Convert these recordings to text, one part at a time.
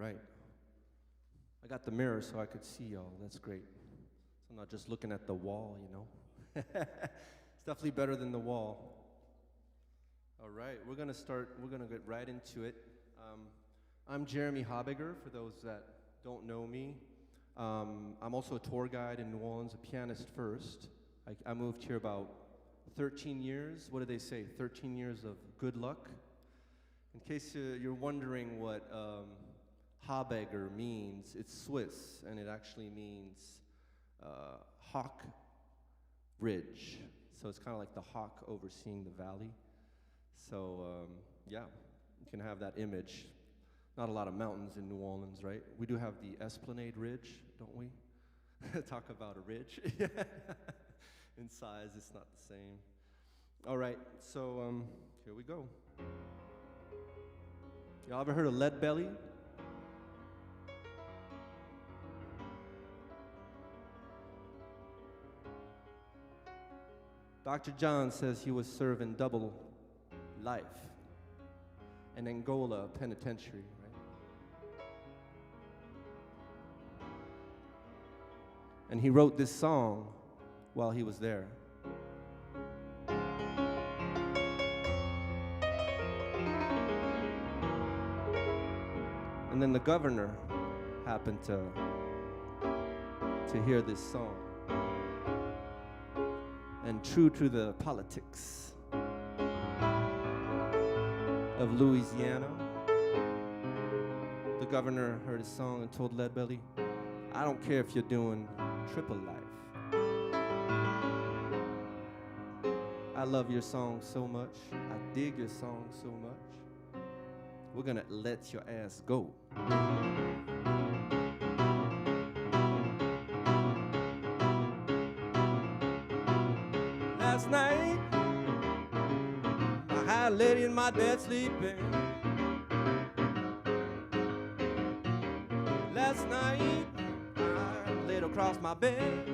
right. I got the mirror so I could see y'all. That's great. So I'm not just looking at the wall, you know. It's definitely better than the wall. All right, we're gonna get right into it. I'm Jeremy Habegger, for those that don't know me. I'm also a tour guide in New Orleans, a pianist first. I moved here about 13 years. What do they say? 13 years of good luck. In case you're wondering what Habegger means, it's Swiss, and it actually means hawk bridge. So it's kind of like the hawk overseeing the valley. So yeah, you can have that image. Not a lot of mountains in New Orleans, right? We do have the Esplanade Ridge, don't we? Talk about a ridge. In size, it's not the same. All right, so here we go. Y'all ever heard of Lead Belly? Dr. John says he was serving double life in Angola Penitentiary, right? And he wrote this song while he was there. And then the governor happened to hear this song. And true to the politics of Louisiana, the governor heard his song and told Leadbelly, I don't care if you're doing triple life. I love your song so much. I dig your song so much. We're gonna let your ass go. Last night, I had a lady in my bed sleeping. Last night, I laid across my bed.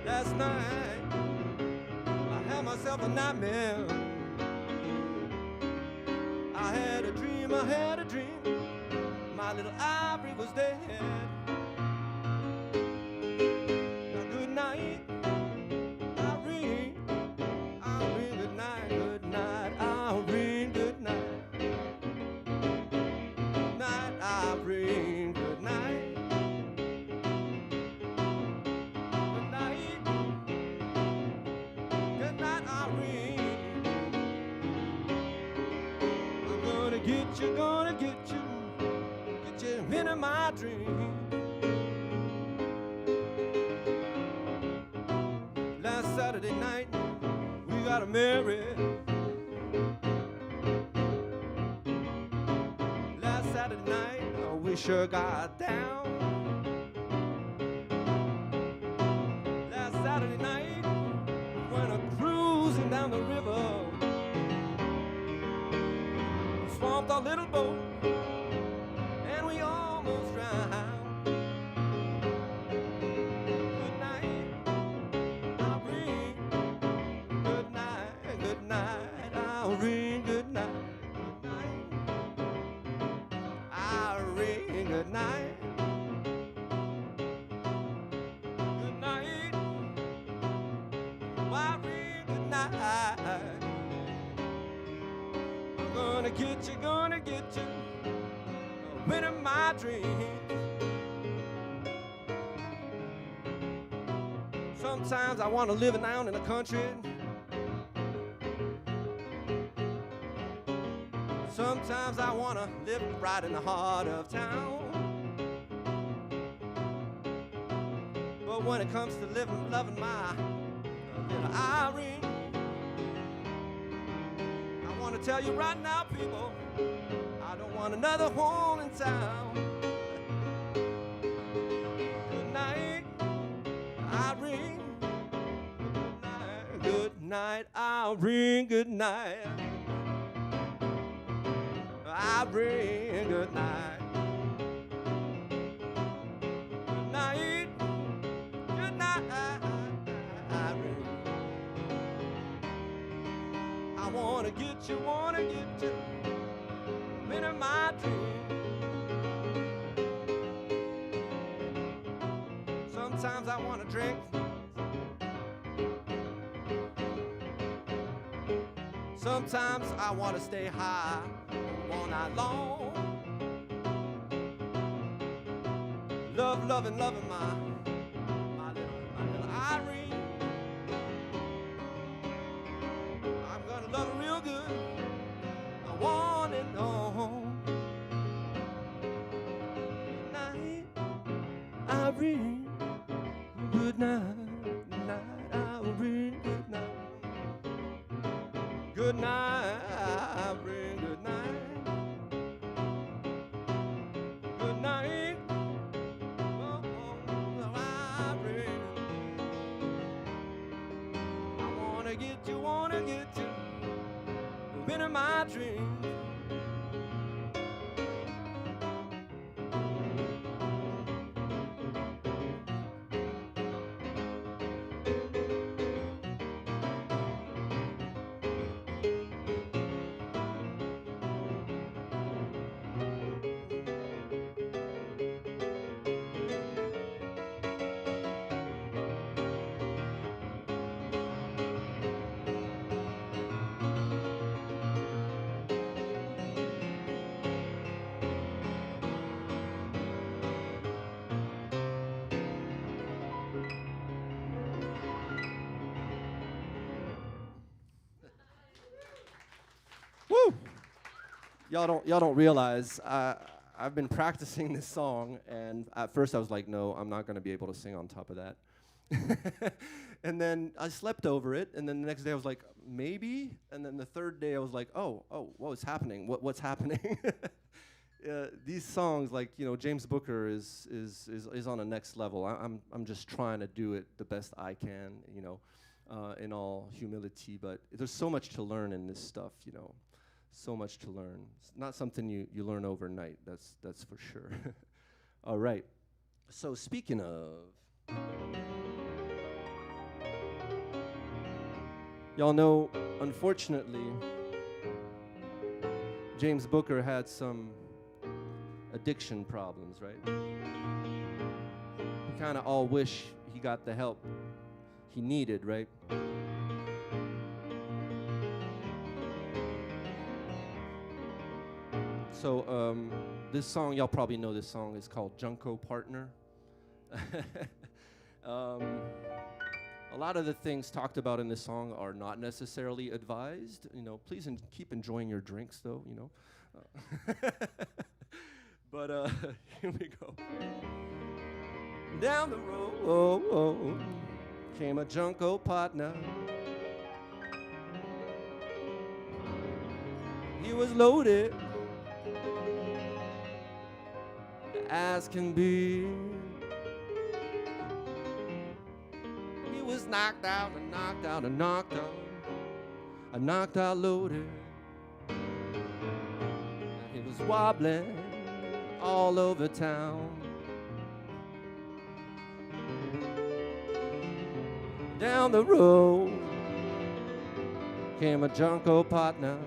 Last night, I had myself a nightmare. I had a dream, my little Ivory was dead. Now good night, Ivory, Ivory, good night, Ivory, good night. Night, Ivory, good night. Good night, good night, Ivory. Gonna get you into my dream. Last Saturday night, we got married. Last Saturday night, we sure got down. Last Saturday night, we went a-cruising down the river. Swamped our little boat, and we almost drowned. Good night, I'll ring. Good night, I'll ring. Good night, I'll ring. Good night, good night, I'll ring. Good night. Gonna get you, winning my dreams. Sometimes I want to live down in the country. Sometimes I want to live right in the heart of town. But when it comes to loving my little Irene, I want to tell you right now, people, I don't want another hole in town. Good night, Irene. Good night, Irene. Good night, Irene. Good night. Good night, good night, Irene. I wanna get you, in my dreams. Sometimes I want to drink. Sometimes I want to stay high all night long. Loving my little Irene. I'm gonna love her real good. I want it all. Good night, Irene. Good night, Irene. Good night. Good night, Irene. Good night. Good night. Oh, Irene. I wanna get you in my dreams. Woo! Y'all don't realize I've been practicing this song, and at first I was like, no, I'm not gonna be able to sing on top of that. And then I slept over it, and then the next day I was like, maybe. And then the third day I was like, oh, what's happening? What's happening? These songs, like, you know, James Booker is on a next level. I'm just trying to do it the best I can, you know, in all humility. But there's so much to learn in this stuff, you know. So much to learn. It's not something you learn overnight, that's for sure. All right. So speaking of, y'all know, unfortunately, James Booker had some addiction problems, right? We kind of all wish he got the help he needed, right? So this song, y'all probably know this song, is called Junko Partner. A lot of the things talked about in this song are not necessarily advised. You know, please keep enjoying your drinks, though, you know. But here we go. Down the road came a Junko Partner. He was loaded as can be. He was knocked out and knocked out and knocked out. I knocked out loaded. He was wobbling all over town. Down the road came a Junko Partner.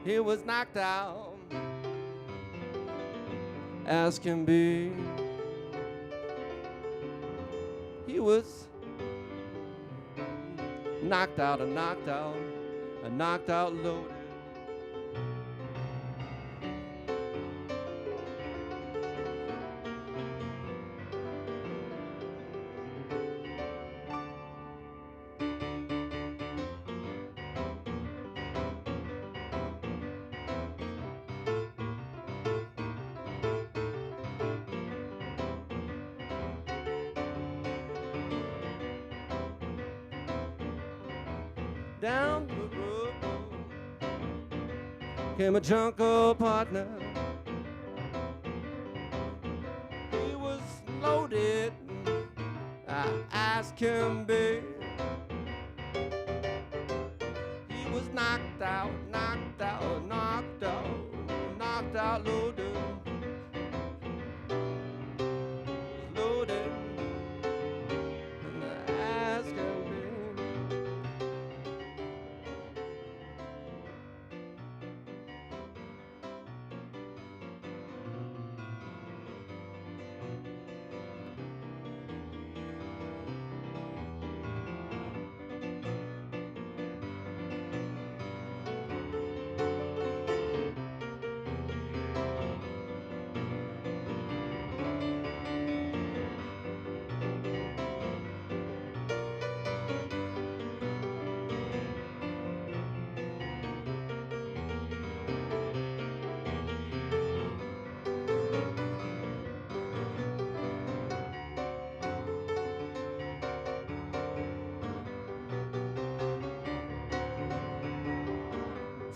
He was knocked out as can be. He was knocked out and knocked out and knocked out loaded. Down the road came a Junko Partner. He was loaded as can be. He was knocked out, knocked out, knocked out, knocked out loaded. Loaded as can be.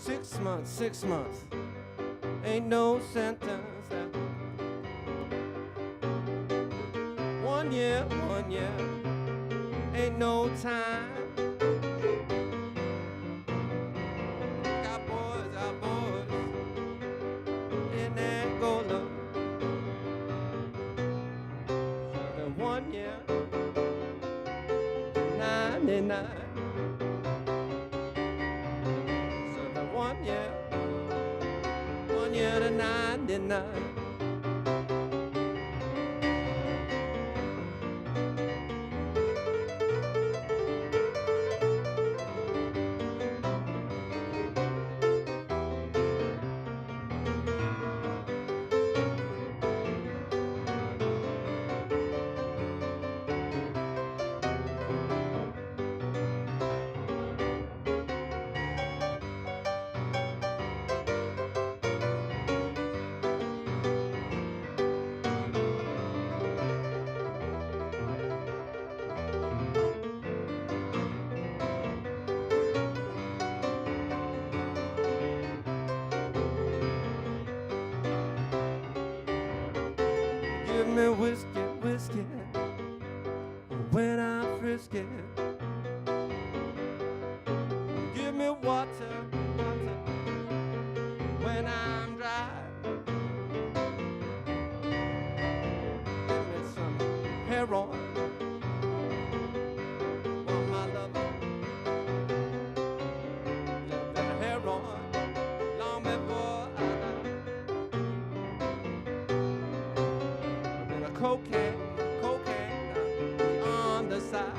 6 months, 6 months. Ain't no sentence. 1 year, 1 year. Ain't no time. Our boys in Angola. 1 year, 99. 1 year, 1 year to 99. Give me whiskey, whiskey, when I'm frisky. Give me water, water, when I'm dry. Give me some heroin, want my lover. Little bit of heroin, long before I die. A bit of cocaine, cocaine, on the side.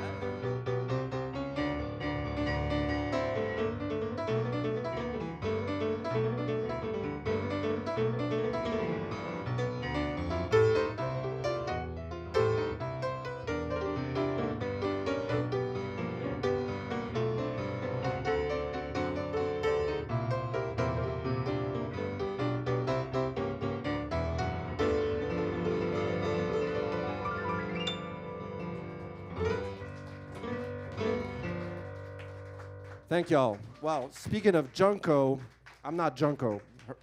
Thank y'all. Wow, speaking of Junko, I'm not Junko,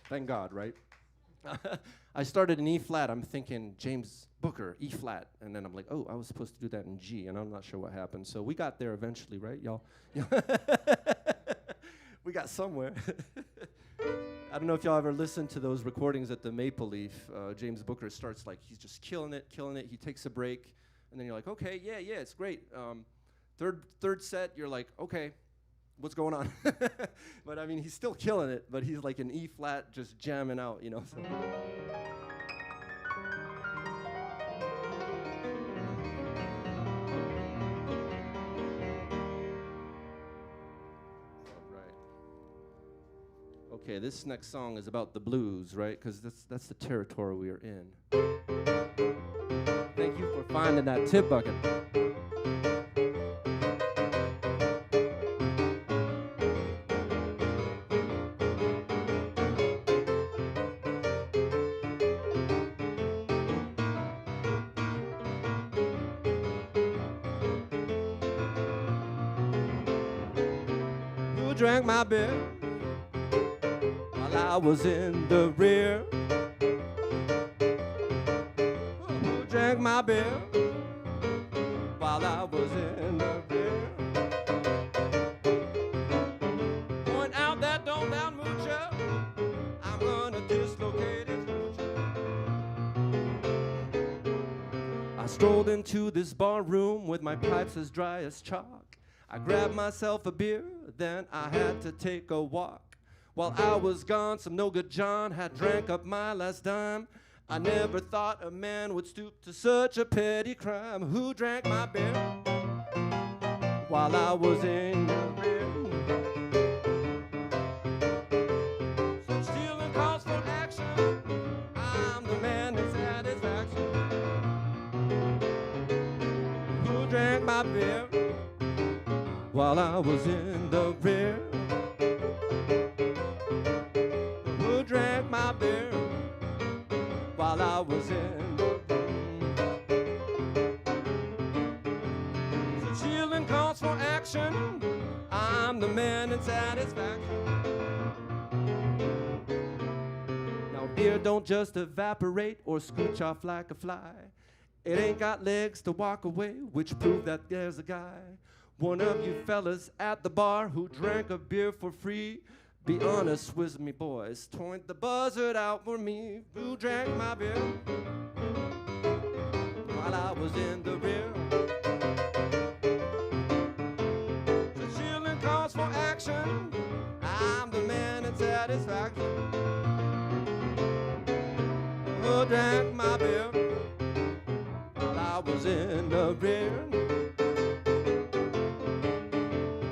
thank God, right? I started in E flat, I'm thinking James Booker, E flat, and then I'm like, oh, I was supposed to do that in G, and I'm not sure what happened. So we got there eventually, right, y'all? We got somewhere. I don't know if y'all ever listened to those recordings at the Maple Leaf. James Booker starts like, he's just killing it. He takes a break, and then you're like, okay, yeah, it's great. Third set, you're like, okay, what's going on? But I mean, he's still killing it, but he's like in E flat, just jamming out, you know. So. All right. Okay, this next song is about the blues, right? Because that's the territory we are in. Thank you for finding that tip bucket. Drank my beer while I was in the rear. Who drank my beer while I was in the rear? Point out that don't down moocher, I'm gonna dislocate his moocher. I strolled into this bar room with my pipes as dry as chalk. I grabbed myself a beer, then I had to take a walk. While I was gone, some no-good John had drank up my last dime. I never thought a man would stoop to such a petty crime. Who drank my beer while I was in the rear? So stealing calls for action, I'm the man in satisfaction. Who drank my beer while I was in the rear? Who drank my beer while I was in the room? So chilling calls for action, I'm the man in satisfaction. Beer don't just evaporate or scooch off like a fly. It ain't got legs to walk away, which prove that there's a guy. One of you fellas at the bar who drank a beer for free. Be honest with me, boys. Point the buzzard out for me. Who drank my beer while I was in the rear? The chilling calls for action. I'm the man in satisfaction. Who drank my beer while I was in the rear?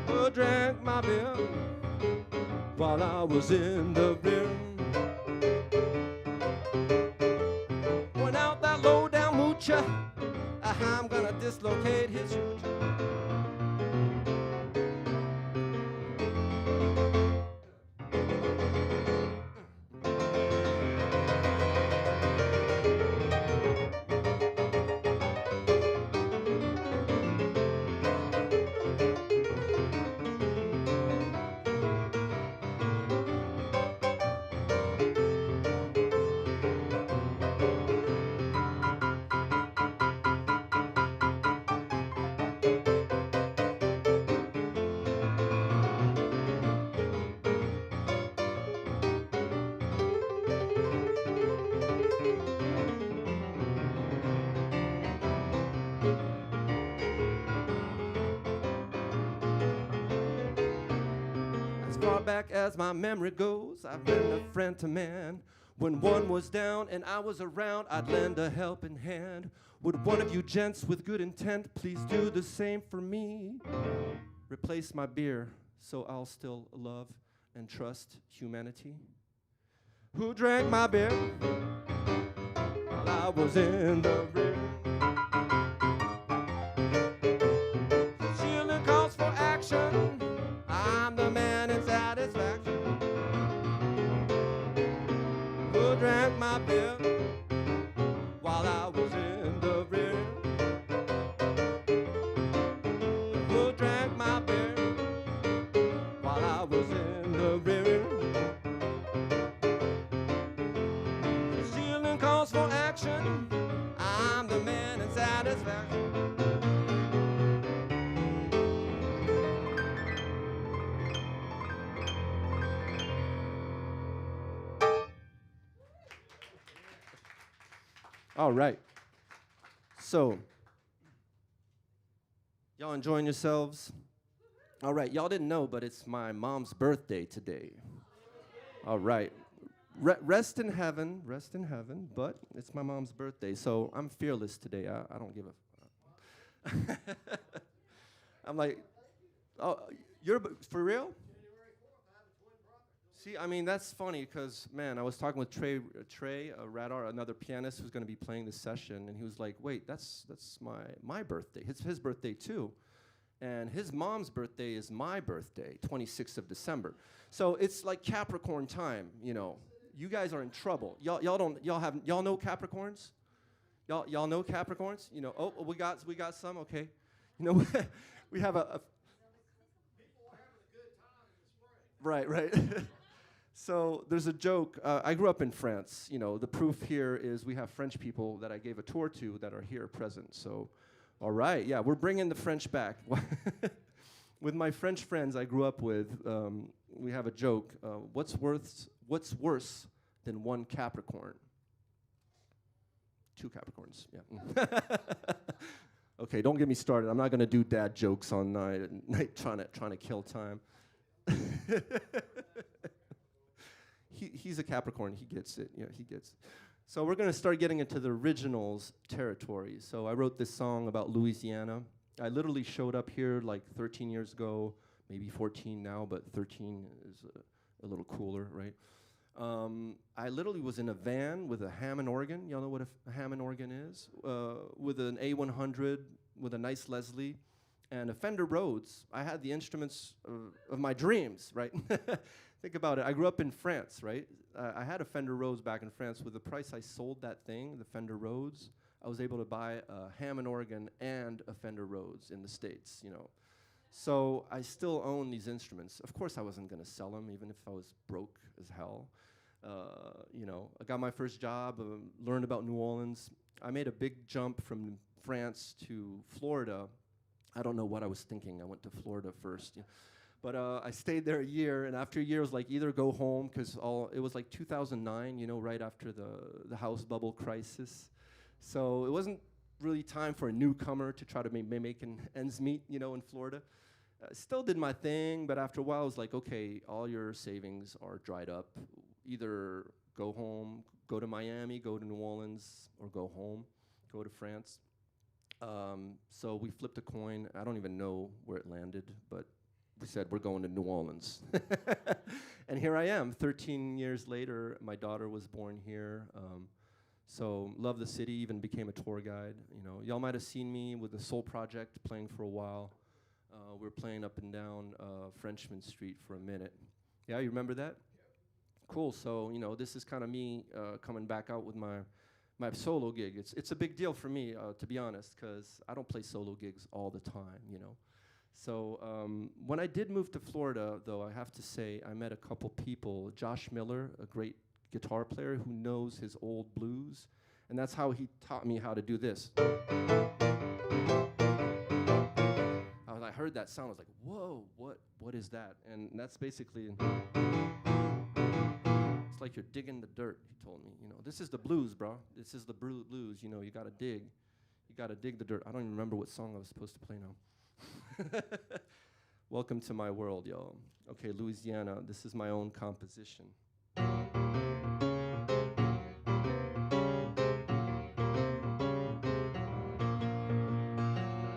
Who drank my beer while I was in the rear? Point out that low down moocher. I'm gonna dislocate his future. Far back as my memory goes, I've been a friend to man. When one was down and I was around, I'd lend a helping hand. Would one of you gents with good intent please do the same for me? Replace my beer so I'll still love and trust humanity. Who drank my beer while I was in the rear? Chilling calls for action. I'm the man in satisfaction. Who drank my beer while I was in the rear? Who drank my beer while I was in the rear? Stealing calls for action. I'm the man in satisfaction. All right. So, y'all enjoying yourselves? All right. Y'all didn't know, but it's my mom's birthday today. All right. Rest in heaven, but it's my mom's birthday, so I'm fearless today. I don't give a I'm like, oh, you're for real? See, I mean, that's funny because, man, I was talking with Trey Radar, another pianist who's going to be playing this session, and he was like, wait, that's my birthday. His birthday, too. And his mom's birthday is my birthday, 26th of December. So it's like Capricorn time, you know. You guys are in trouble. Y'all know Capricorns? Y'all know Capricorns? You know, oh, we got some, okay. You know, we have a people are having a good time in the spring. Right. So there's a joke. I grew up in France. You know, the proof here is we have French people that I gave a tour to that are here present. So, all right, yeah, we're bringing the French back. With my French friends I grew up with, we have a joke. What's worse than one Capricorn? Two Capricorns, yeah. Okay, don't get me started. I'm not going to do dad jokes all night trying to kill time. He's a Capricorn. He gets it. Yeah, he gets it. So we're going to start getting into the originals territory. So I wrote this song about Louisiana. I literally showed up here like 13 years ago, maybe 14 now, but 13 is a little cooler, right? I literally was in a van with a Hammond organ. Y'all know what a Hammond organ is? With an A100, with a nice Leslie, and a Fender Rhodes. I had the instruments of my dreams, right? Think about it. I grew up in France, right? I had a Fender Rhodes back in France. With the price I sold that thing, the Fender Rhodes, I was able to buy a Hammond organ and a Fender Rhodes in the States, you know. So I still own these instruments. Of course, I wasn't going to sell them, even if I was broke as hell. I got my first job, learned about New Orleans. I made a big jump from France to Florida. I don't know what I was thinking. I went to Florida first. But I stayed there a year, and after a year, it was like either go home, because it was like 2009, right after the house bubble crisis. So it wasn't really time for a newcomer to try to make ends meet, in Florida. Still did my thing, but after a while, I was like, okay, all your savings are dried up. Either go home, go to Miami, go to New Orleans, or go home, go to France. So we flipped a coin. I don't even know where it landed, but we said, we're going to New Orleans. And here I am, 13 years later. My daughter was born here. So love the city, even became a tour guide. Y'all might have seen me with the Soul Project playing for a while. We were playing up and down Frenchman Street for a minute. Yeah, you remember that? Yeah. Cool, so this is kind of me coming back out with my solo gig. It's a big deal for me, to be honest, because I don't play solo gigs all the time, So when I did move to Florida, though, I have to say I met a couple people. Josh Miller, a great guitar player who knows his old blues, and that's how he taught me how to do this. I heard that sound, I was like, whoa, what is that? And that's basically, it's like you're digging the dirt, he told me. This is the blues, bro. This is the blues, you gotta dig. You gotta dig the dirt. I don't even remember what song I was supposed to play now. Welcome to my world, y'all. Okay, Louisiana, this is my own composition.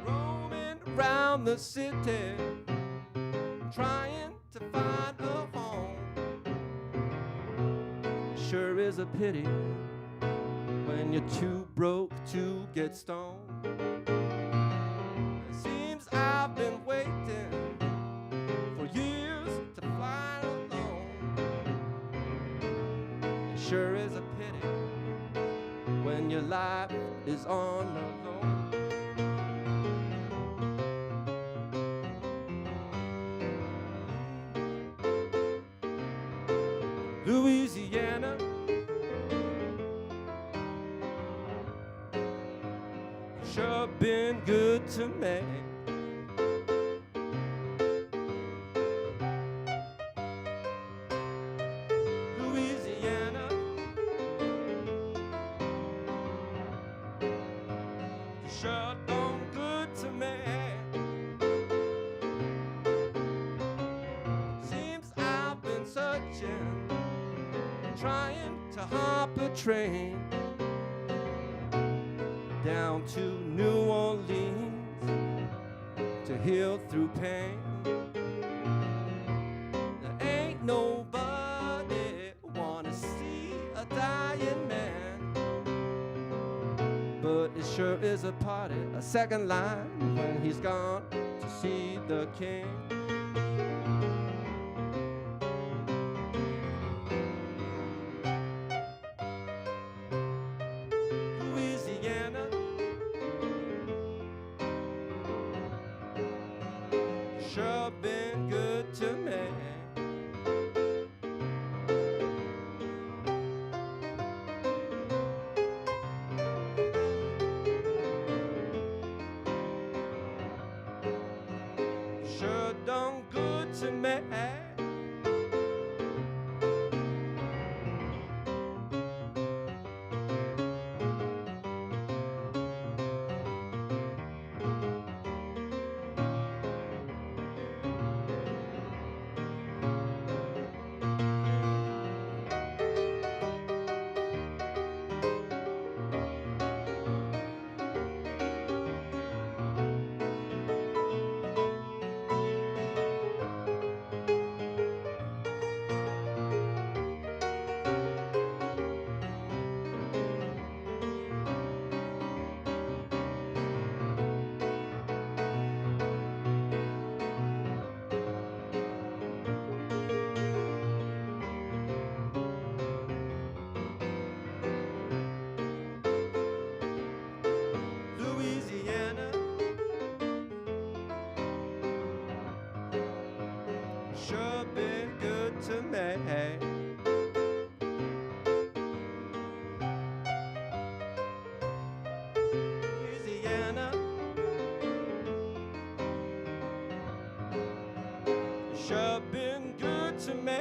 Roaming around the city, trying to find a home. Sure is a pity when you're too broke to get stoned. It seems I've been waiting for years to fly alone. It sure is a pity when your life is on the low. Louisiana, sure been good to me. Louisiana, sure done good to me. Seems I've been searching, trying to hop a train down to New Orleans to heal through pain. There ain't nobody wanna see a dying man, but it sure is a party, a second line when he's gone to see the king. Louisiana, sure been good to me. Sure done good to me. to me.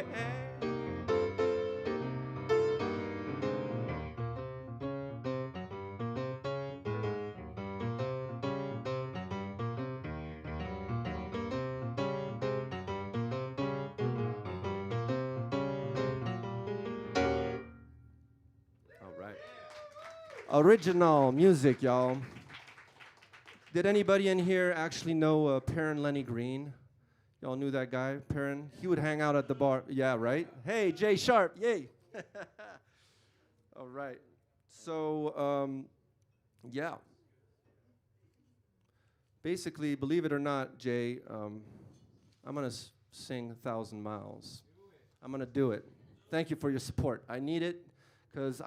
All right. Original music, y'all. Did anybody in here actually know Perrin Lenny Green? Y'all knew that guy, Perrin? He would hang out at the bar. Yeah, right? Hey, Jay Sharp, yay. All right. So, yeah. Basically, believe it or not, Jay, I'm going to sing 1,000 Miles. I'm going to do it. Thank you for your support. I need it because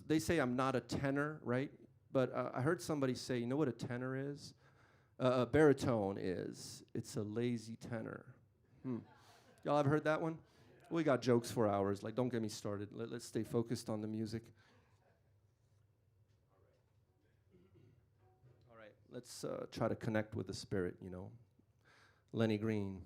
they say I'm not a tenor, right? But I heard somebody say, you know what a tenor is? A baritone is. It's a lazy tenor. Y'all have heard that one? We got jokes for hours. Like, don't get me started. Let's stay focused on the music. All right, let's try to connect with the spirit, you know. Lenny Green.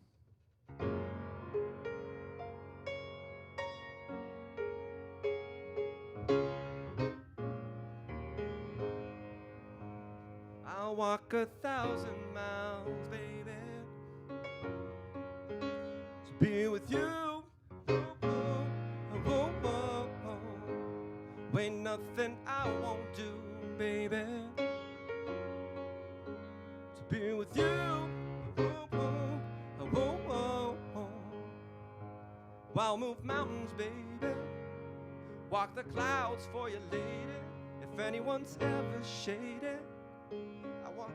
I'll walk 1,000 miles, baby, to be with you. Oh, oh, oh, oh, oh. Ain't nothing I won't do, baby, to be with you. Oh, oh, oh, oh, oh, oh. I'll move mountains, baby, walk the clouds for you, lady. If anyone's ever shaded,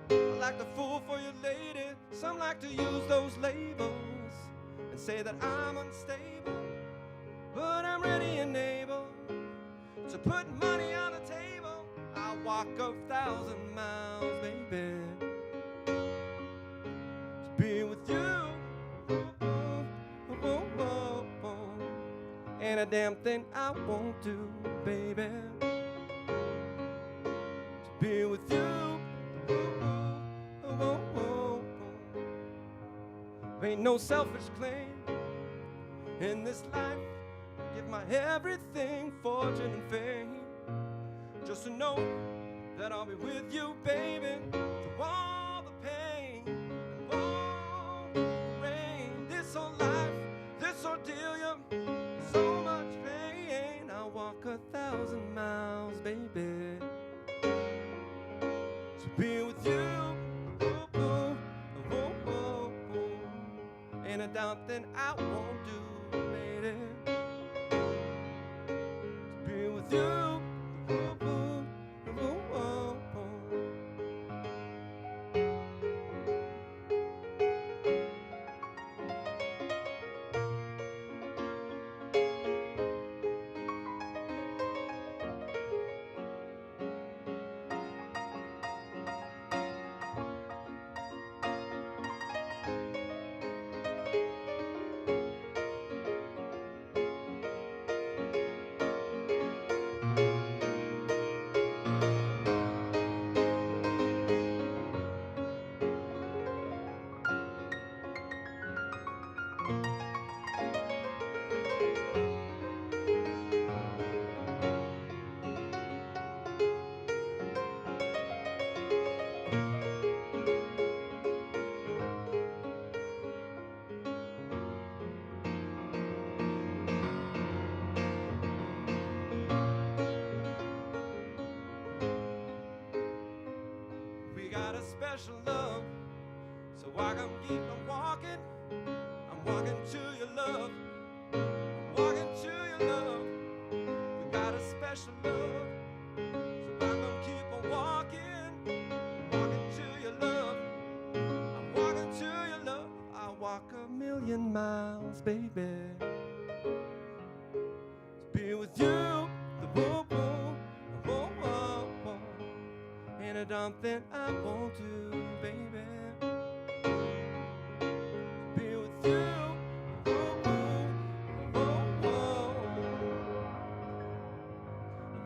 I like to fool for you, lady. Some like to use those labels and say that I'm unstable, but I'm ready and able to put money on the table. I'll walk 1,000 miles, baby, to be with you. Oh, oh, oh, oh. Ain't a damn thing I won't do, baby, to be with you. Ain't no selfish claim in this life. Give my everything, fortune and fame, just to know that I'll be with you, baby, through all the pain and all the rain. This whole life, this ordeal, yeah, so much pain. I'll walk 1,000 miles, baby, to be with you. Ain't a damn thing I won't do, lady, to be with you. Oh, oh, oh, oh, oh. Got a special love, so I can keep on walking. I'm walking to your love. I'm walking to your love. We got a special love, so I'm gonna keep on walking. I'm walking to your love. I'm walking to your love. I'll walk 1,000,000 miles, baby, to be with you. The whoa, whoa, whoa, whoa, whoa. Ain't a damn thing I won't do, baby, to be with you. Whoa, whoa, whoa, whoa.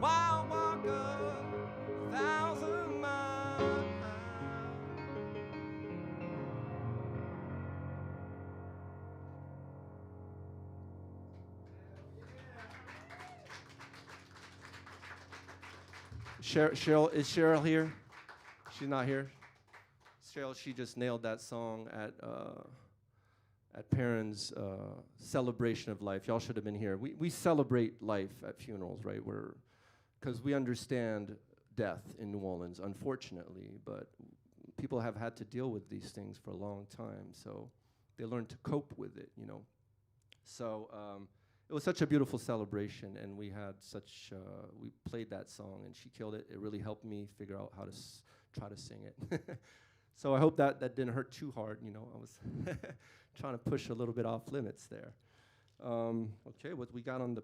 I'll walk 1,000 miles. Cheryl, is Cheryl here? She's not here. Cheryl, she just nailed that song at Perrin's celebration of life. Y'all should have been here. We celebrate life at funerals, right? Because we understand death in New Orleans, unfortunately, but people have had to deal with these things for a long time, so they learn to cope with it, you know. So it was such a beautiful celebration, and we had we played that song, and she killed it. It really helped me figure out how to try to sing it. So I hope that didn't hurt too hard, you know. I was trying to push a little bit off limits there. Okay, what we got on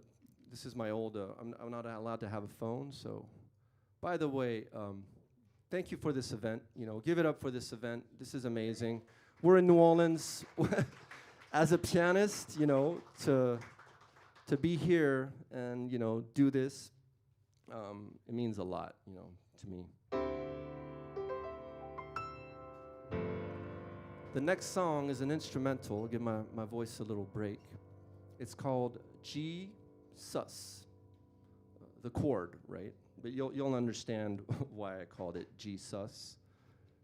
this is my old, I'm not allowed to have a phone, so. By the way, thank you for this event. You know, give it up for this event. This is amazing. We're in New Orleans as a pianist, you know, to be here and, you know, do this, it means a lot, you know, to me. The next song is an instrumental. I'll give my voice a little break. It's called G sus, the chord, right? But you'll understand why I called it G sus.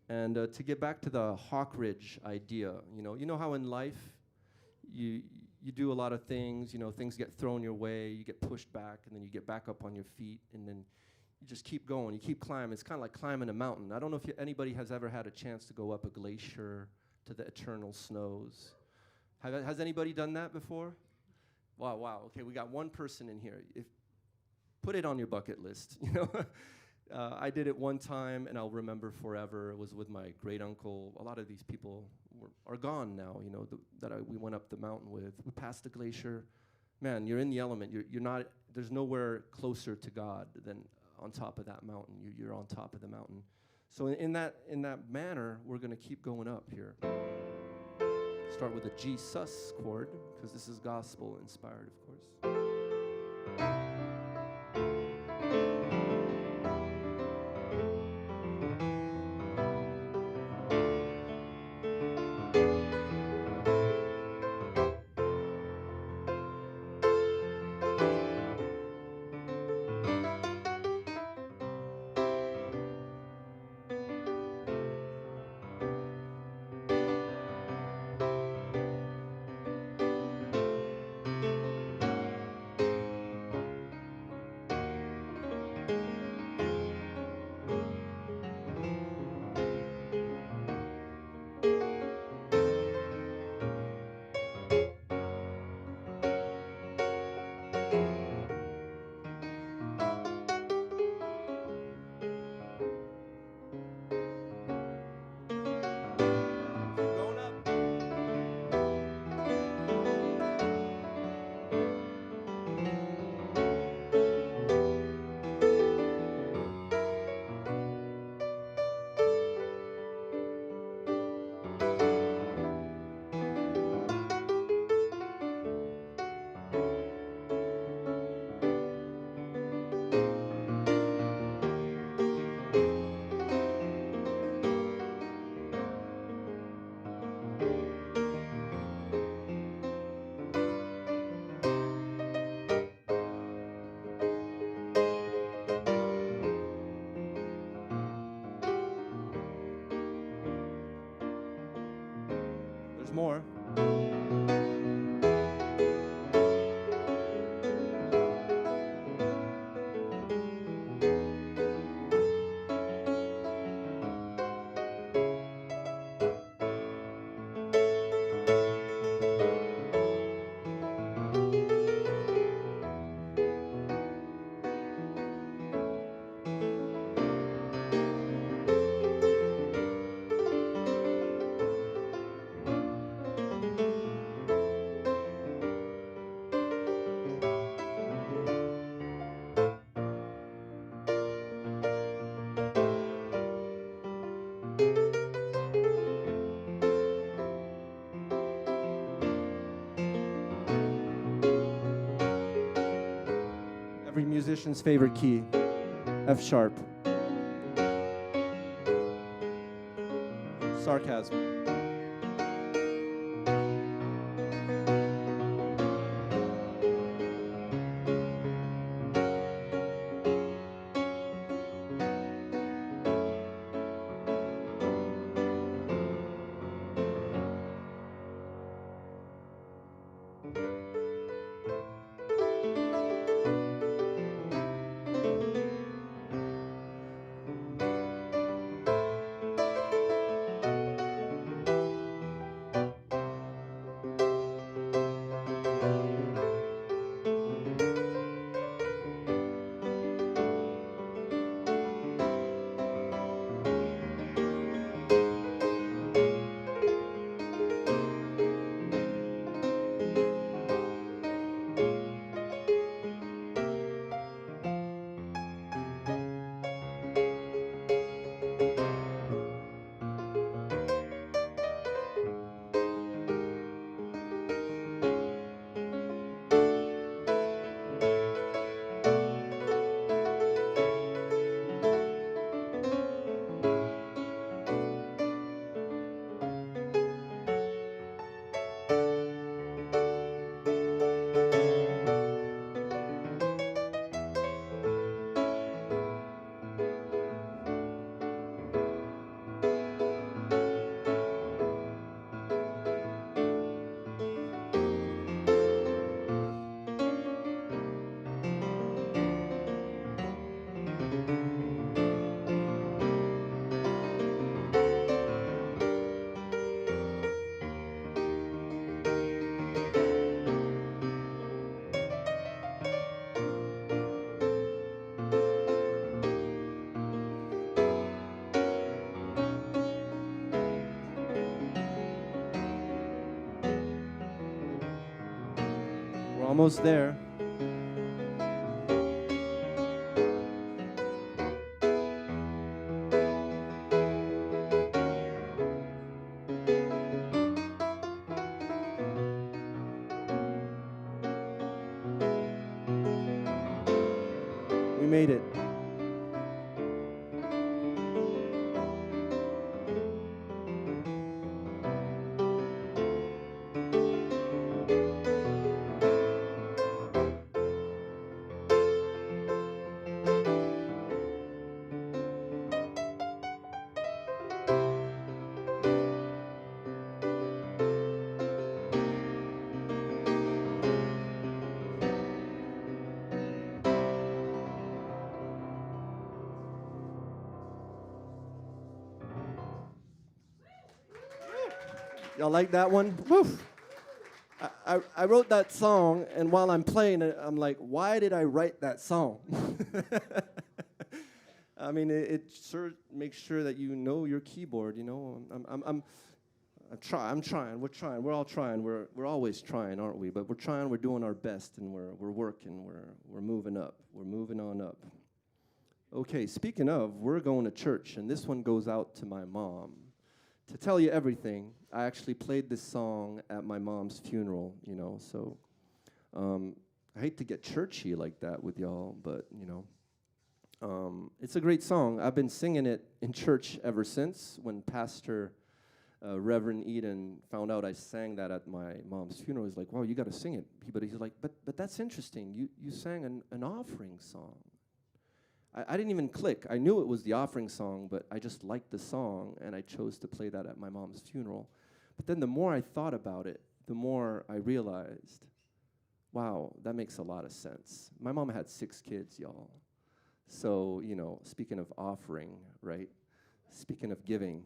And to get back to the Hawk Ridge idea, you know how in life you do a lot of things, you know, things get thrown your way, you get pushed back, and then you get back up on your feet, and then you just keep going, you keep climbing. It's kind of like climbing a mountain. I don't know if anybody has ever had a chance to go up a glacier to the eternal snows. Has anybody done that before? Wow. Okay, we got one person in here. Put it on your bucket list, you know. I did it one time, and I'll remember forever. It was with my great uncle. A lot of these people are gone now, you know, we went up the mountain with. We passed the glacier. Man, you're in the element. You're not. There's nowhere closer to God than on top of that mountain. You're on top of the mountain. So in that manner, we're going to keep going up here. Start with a G sus chord, because this is gospel inspired, of course. More. Every musician's favorite key, F sharp. Sarcasm. almost there. We made it. Y'all like that one? Woof. I wrote that song, and while I'm playing it, I'm like, why did I write that song? I mean, it sure makes sure that you know your keyboard. You know, I'm trying. We're trying. We're all trying. We're always trying, aren't we? But we're trying. We're doing our best, and we're working. We're moving up. We're moving on up. Okay. Speaking of, we're going to church, and this one goes out to my mom. To tell you everything, I actually played this song at my mom's funeral, you know, so I hate to get churchy like that with y'all, but, you know, it's a great song. I've been singing it in church ever since. When Pastor Reverend Eden found out I sang that at my mom's funeral, he's like, wow, you got to sing it. But he's like, but that's interesting. You sang an offering song. I didn't even click. I knew it was the offering song, but I just liked the song, and I chose to play that at my mom's funeral. But then the more I thought about it, the more I realized, wow, that makes a lot of sense. My mom had 6 kids, y'all. So, you know, speaking of offering, right? Speaking of giving,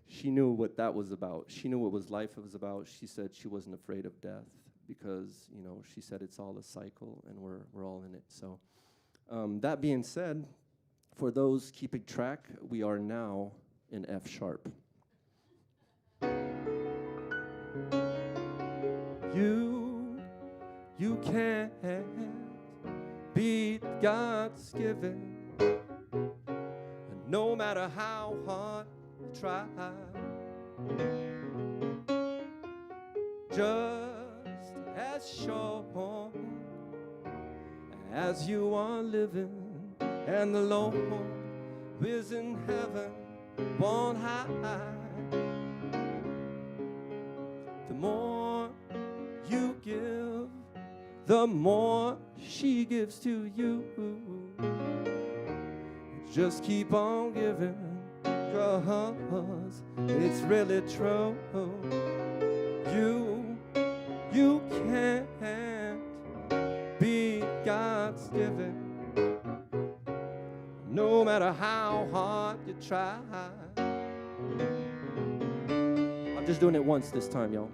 she knew what that was about. She knew what life was about. She said she wasn't afraid of death because, you know, she said it's all a cycle, and we're all in it. So. That being said, for those keeping track, we are now in F sharp. You can't beat God's giving, no matter how hard you try. Just as sure as you are living, and the Lord is in heaven on high. The more you give, the more she gives to you. Just keep on giving, 'cause it's really true. You can't beat God's giving, no matter how hard you try. I'm just doing it once this time, y'all.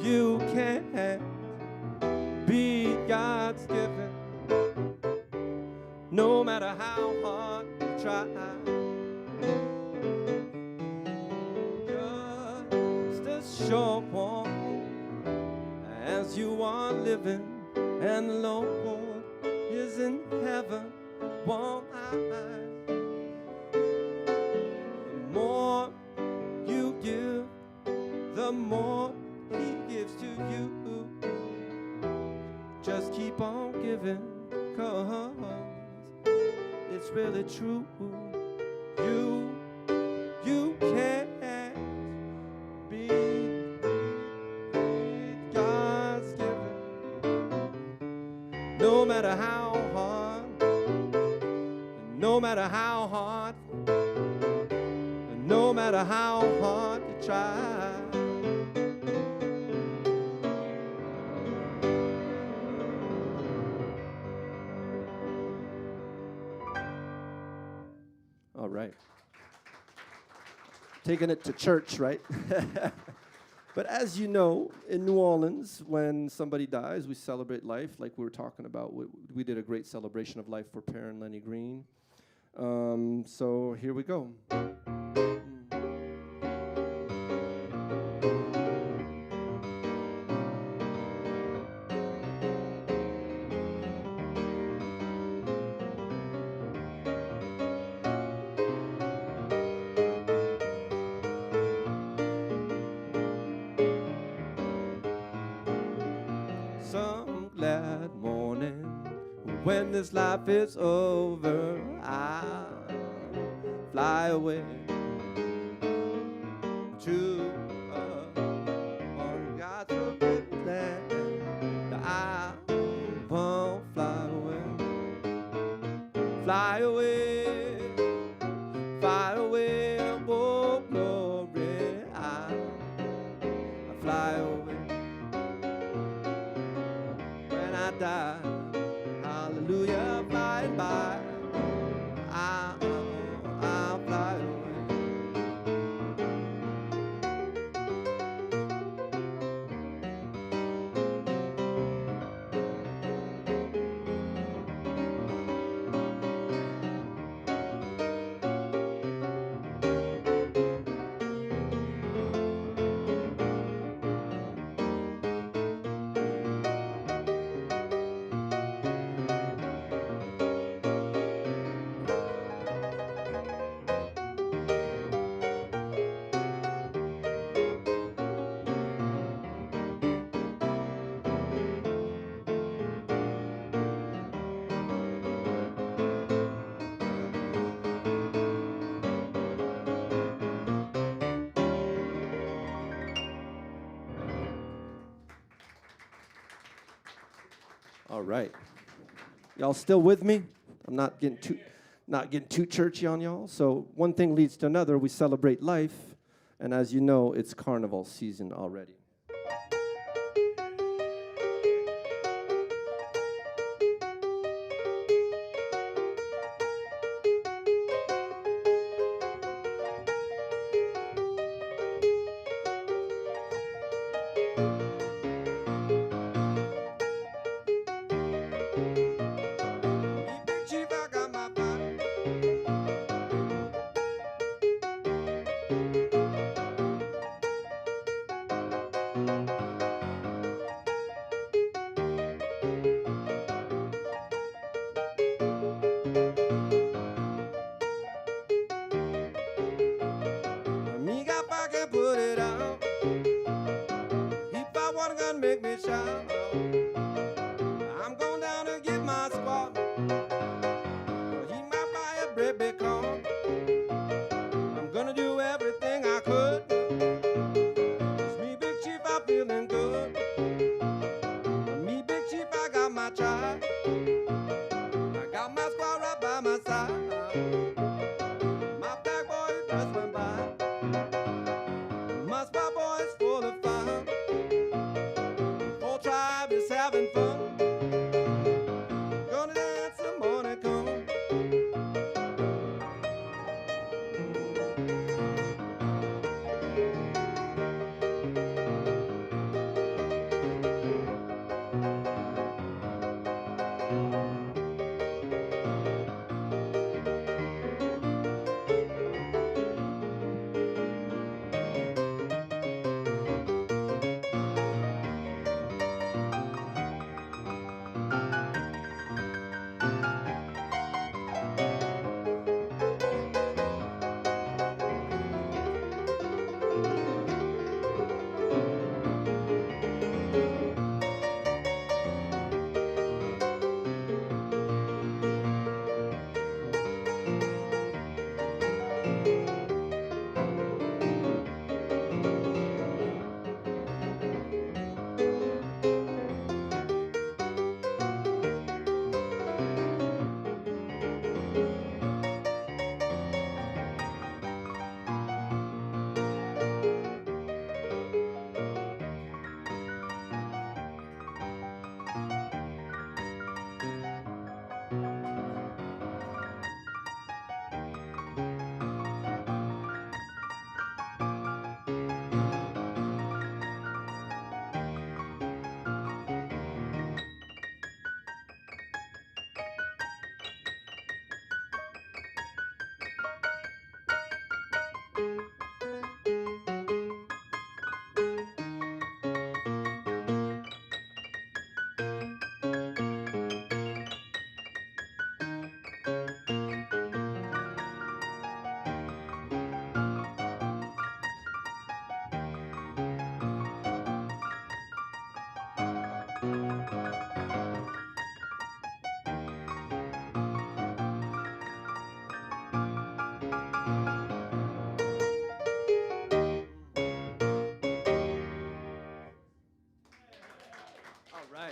You can't beat God's giving, no matter how hard you try. Just as sure as you are living, and the Lord is in heaven one eye. The more you give, the more He gives to you. Just keep on giving, 'cause it's really true. matter how hard, no matter how hard, no matter how hard you try. All right. Taking it to church, right? But as you know, in New Orleans, when somebody dies, we celebrate life, like we were talking about. We did a great celebration of life for Perrin Lenny Green. So here we go. Some glad morning, when this life is over, I'll fly away to on God's forbidden land. I won't fly away, fly away, oh glory. I fly away when I die. Hallelujah, by and by, I'll fly away. All right. Y'all still with me? I'm not getting too churchy on y'all. So one thing leads to another. We celebrate life, and as you know, it's carnival season already.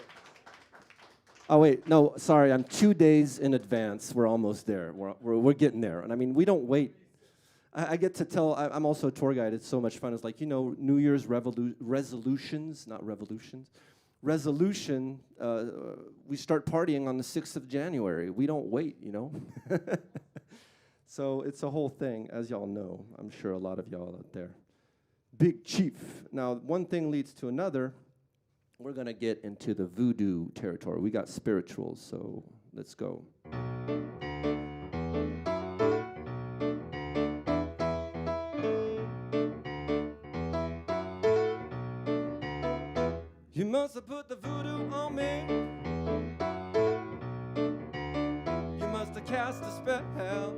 right. Oh, wait, no, sorry, I'm 2 days in advance. We're almost there. We're getting there. And I mean, we don't wait. I get to tell, I'm also a tour guide. It's so much fun. It's like, New Year's resolutions, not revolutions. Resolution, we start partying on the 6th of January. We don't wait, So it's a whole thing, as y'all know. I'm sure a lot of y'all out there. Big Chief. Now, one thing leads to another. We're going to get into the voodoo territory. We got spirituals, so let's go. You must have put the voodoo on me. You must have cast a spell.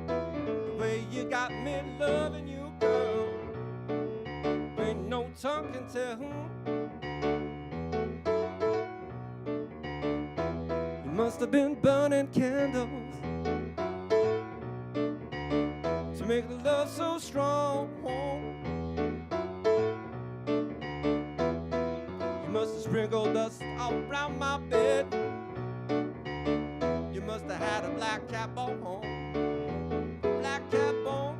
The way you got me loving you, girl. Ain't no tongue can tell. You must have been burning candles to make the love so strong. You must have sprinkled dust all around my bed. You must have had a black cap on. Black cap on.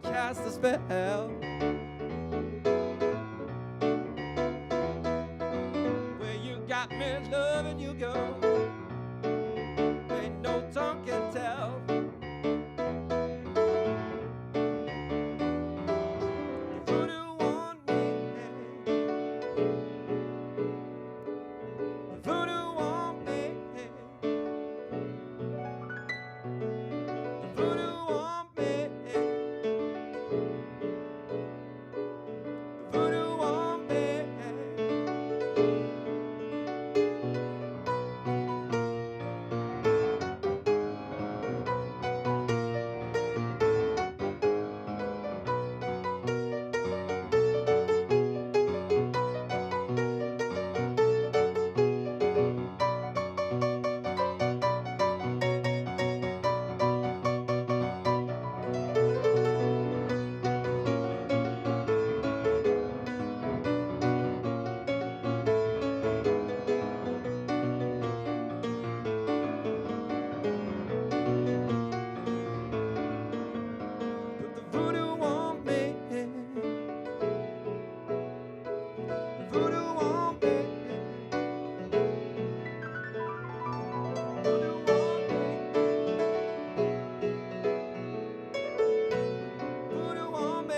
Cast a spell where you got me loving you, girl. Ain't no tongue can tell. Voodoo on me. Voodoo on me. Voodoo on me. Voodoo on me. Put the voodoo on me. Voodoo on me. Voodoo on me. Voodoo on me.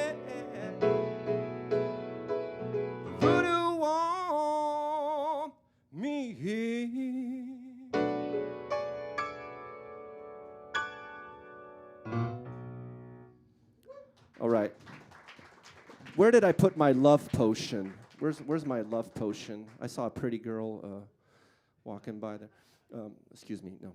Voodoo on me. All right. Where did I put my love potion? Where's my love potion? I saw a pretty girl walking by there. Excuse me, no.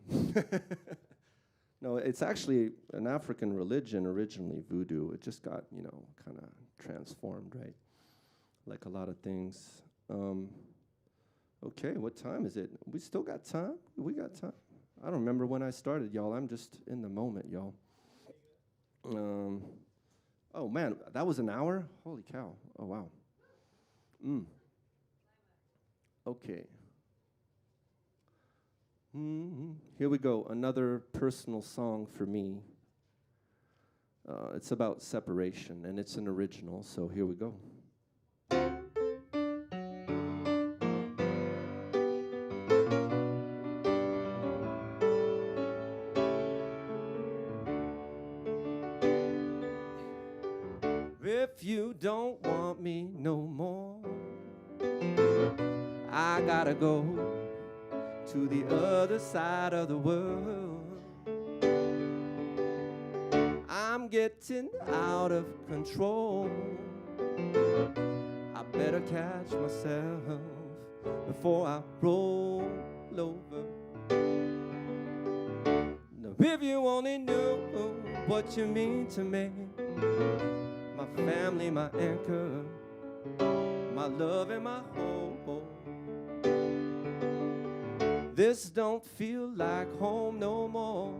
No, it's actually an African religion originally, voodoo. It just got, kind of transformed, right? Like a lot of things. Okay, what time is it? We still got time? We got time. I don't remember when I started, y'all. I'm just in the moment, y'all. Oh, man, that was an hour? Holy cow. Oh, wow. Okay. Here we go. Another personal song for me. It's about separation, and it's an original, so here we go. If you don't want me no more, I gotta go to the other side of the world. I'm getting out of control. I better catch myself before I roll over. Now, if you only knew what you mean to me, my family, my anchor, my love and my hope. This don't feel like home no more.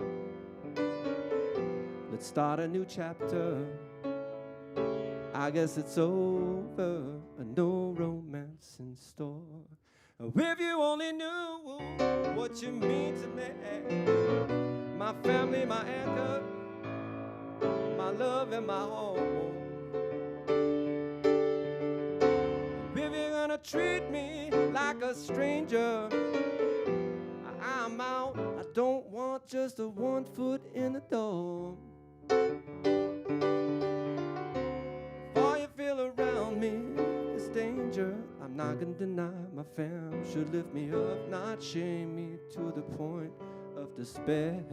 Let's start a new chapter. I guess it's over, and no romance in store. If you only knew what you mean to me, my family, my anchor, my love and my home. If you're gonna treat me like a stranger, I'm out. I don't want just a 1 foot in the door. All you feel around me is danger. I'm not gonna deny my fam should lift me up, not shame me to the point of despair.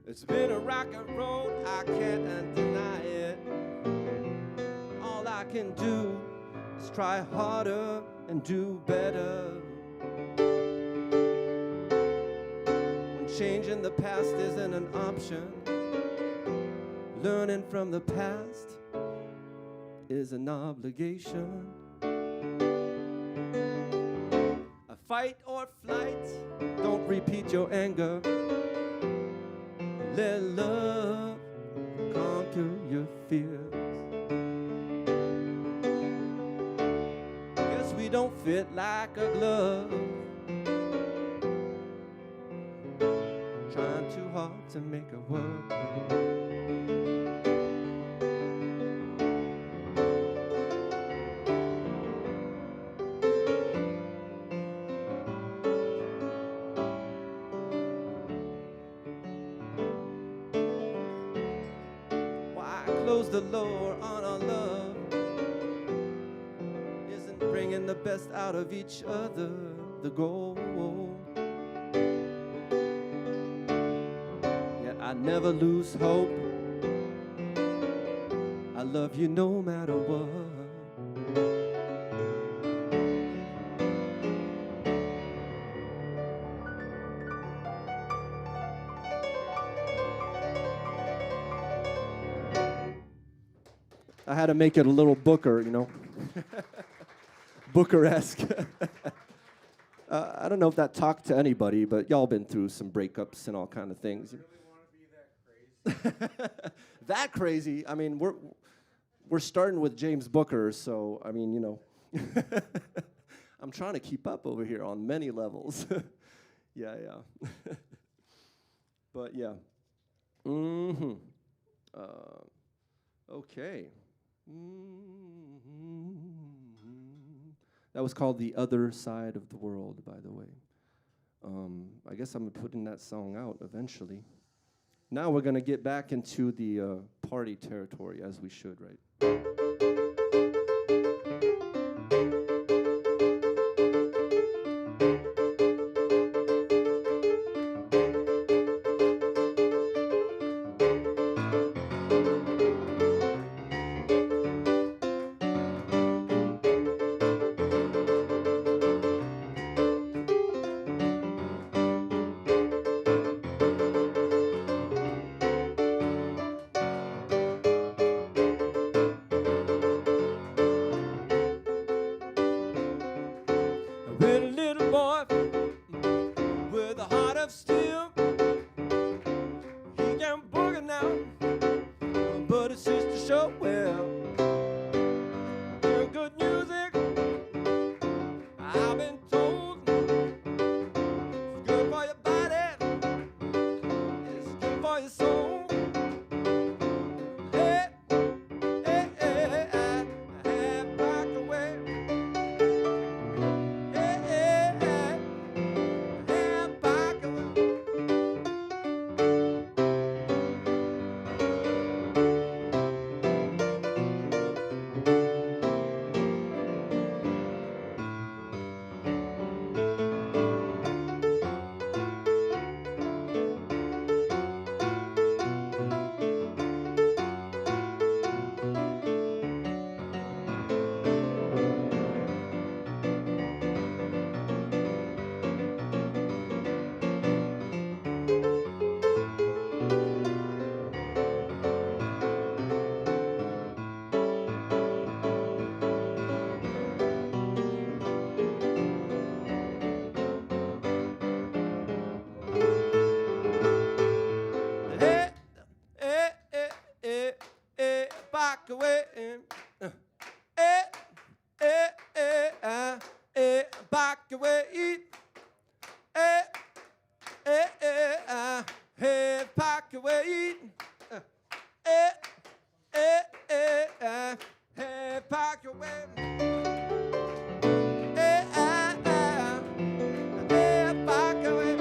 It's been a rocket road, I can't deny it. All I can do is try harder and do better. When changing the past isn't an option, learning from the past is an obligation. A fight or flight, don't repeat your anger. Let love conquer your fears. Guess we don't fit like a glove. Trying too hard to make it work. Close the door on our love isn't bringing the best out of each other. The goal, yet I never lose hope. I love you no matter what. I had to make it a little Booker, you know, Booker-esque. I don't know if that talked to anybody, but y'all been through some breakups and all kind of things. I really want to be that crazy. That crazy? I mean, we're starting with James Booker, so I mean, you know, I'm trying to keep up over here on many levels. Yeah. But yeah. Okay. That was called The Other Side of the World, by the way. I guess I'm putting that song out eventually. Now we're going to get back into the party territory, as we should, right? away. Eh, back away. Hey, back away. Hey, back away. Hey, back away.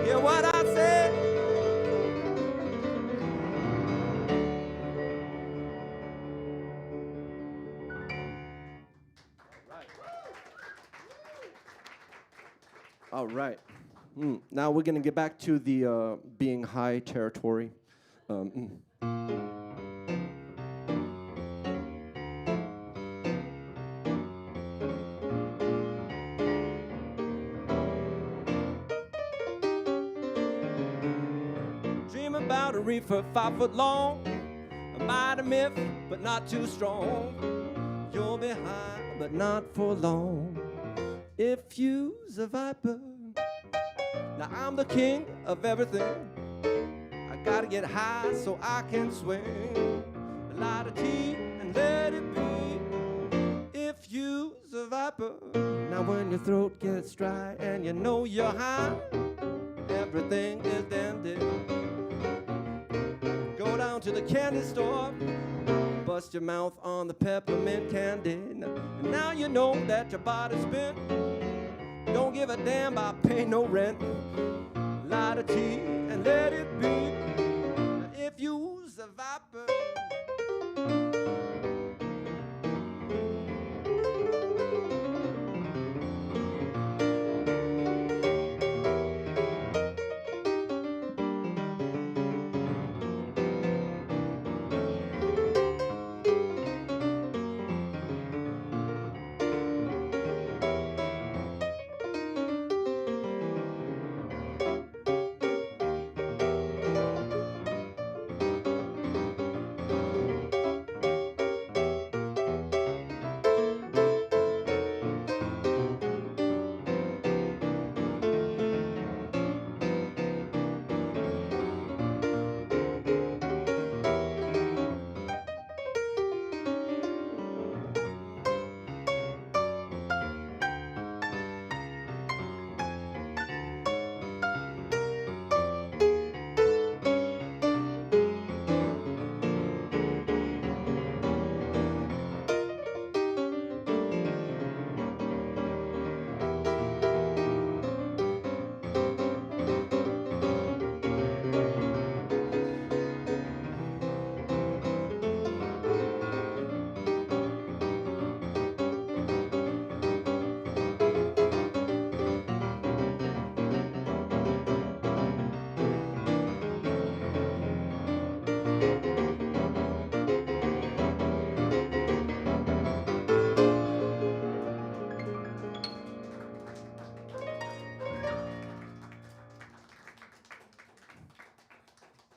Hear what I said? All right. Now we're going to get back to the being high territory. Dream about a reefer 5 foot long, a mighty myth, but not too strong. You'll be high, but not for long. If you's a viper, now I'm the king of everything. I gotta get high so I can swing. A lot of tea and let it be. If you's a viper, now when your throat gets dry and you know you're high, everything is dandy. Go down to the candy store, bust your mouth on the peppermint candy. Now you know that your body's bent. Don't give a damn about paying no rent. Light a tea and let it be. If you's a viper.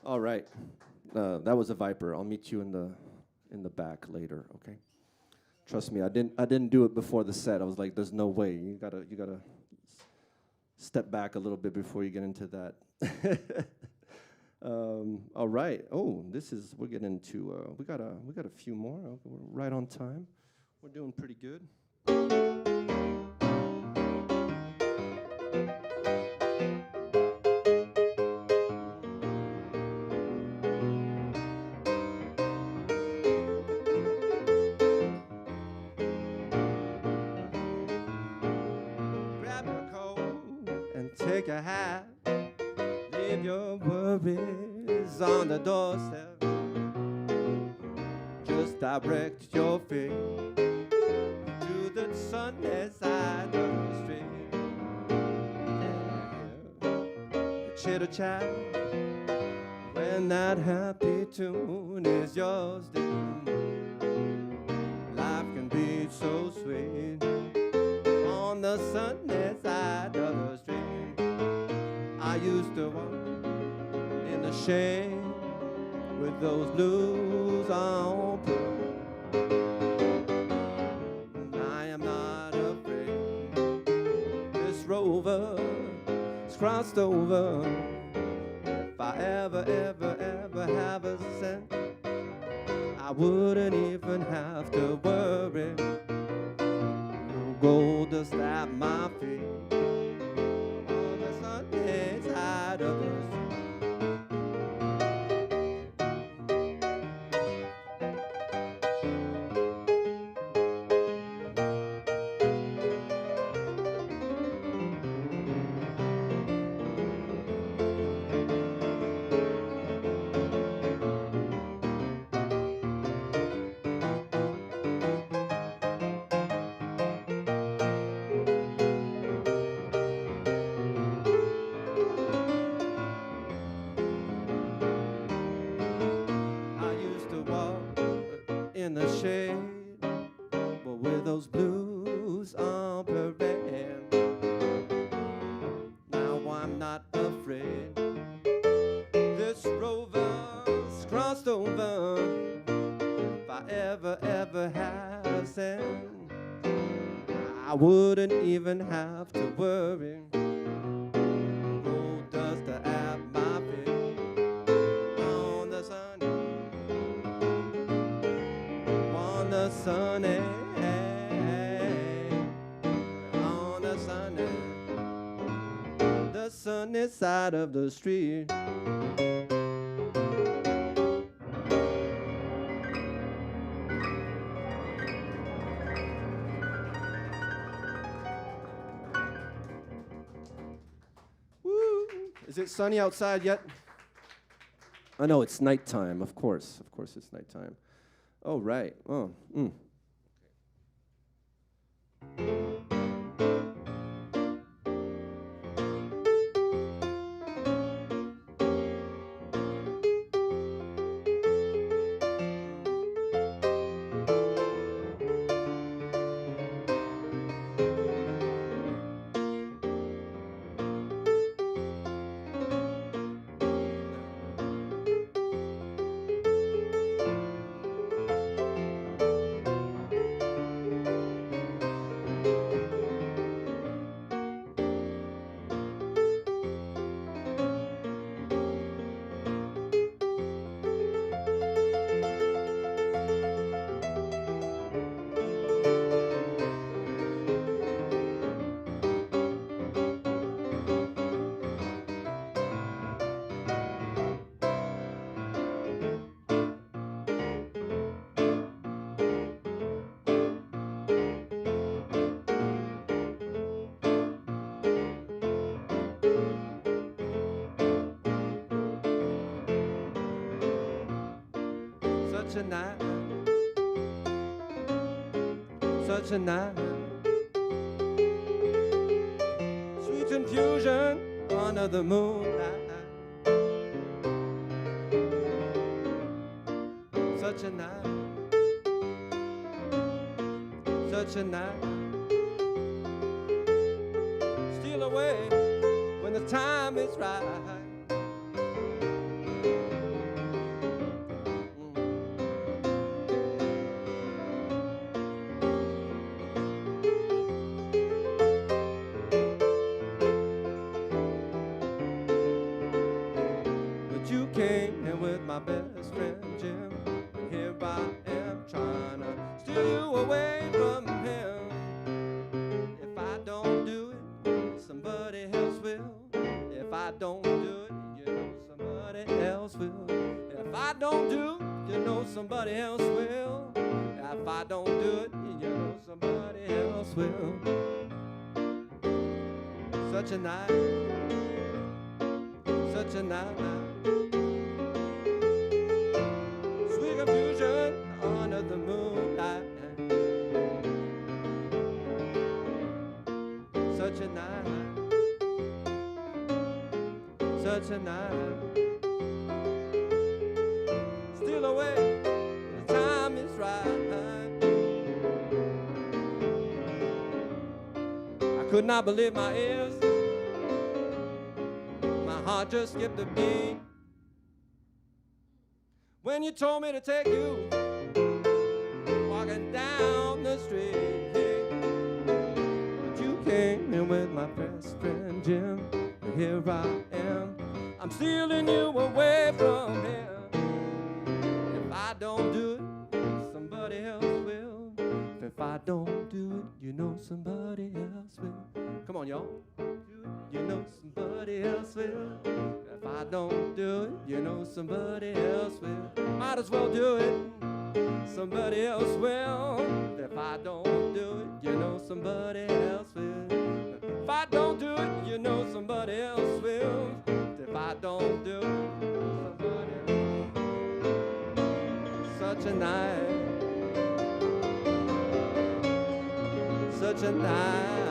All right, that was a viper. I'll meet you in the back later. Okay. Trust me, I didn't do it before the set. I was like, there's no way. You gotta step back a little bit before you get into that. All right. Oh, we're getting into we got a few more. We're right on time. We're doing pretty good. Take a hat, leave your worries on the doorstep. Just direct your feet to the sunny side of the street. The chitter chat when that happy tune is yours, dear. Life can be so sweet on the sunny side of the street. I used to walk in the shade with those blues on. rover's crossed over. If I ever, ever, ever have a cent, I wouldn't even have to worry. No gold dust at my feet on the sunny side of the street. In the shade, but with those blues on parade, now I'm not afraid. This rover's crossed over. If I ever, ever had a cent, I wouldn't even have to worry. Gold dust at my feet on the sun. The sunny, on the sunny side of the street. Woo! Is it sunny outside yet? I know it's nighttime, of course it's nighttime. Oh, right. Oh, such a night, such a night, sweet confusion under the moonlight. Such a night, such a night, steal away when the time is right. You came in with my best friend Jim, and here I am trying to steal you away from him. If I don't do it, somebody else will. If I don't do it, you know somebody else will. If I don't do it, you know somebody else will. If I don't do it, you know somebody else will. Such a night, such a night. Confusion under the moonlight. Such a night, such a night. Steal away, the time is right. I could not believe my ears. My heart just skipped a beat when you told me to take you walking down the street. But you came in with my my best friend Jim. Here I am, I'm stealing you away from him. If I don't do it, somebody else will. If I don't do it, you know somebody else will. Come on, y'all. You know somebody else will. If I don't do it, you know somebody else will. Might as well do it. Somebody else will. If I don't do it, you know somebody else will. If I don't do it, you know somebody else will. If I don't do it, somebody else. Such a night. Such a night.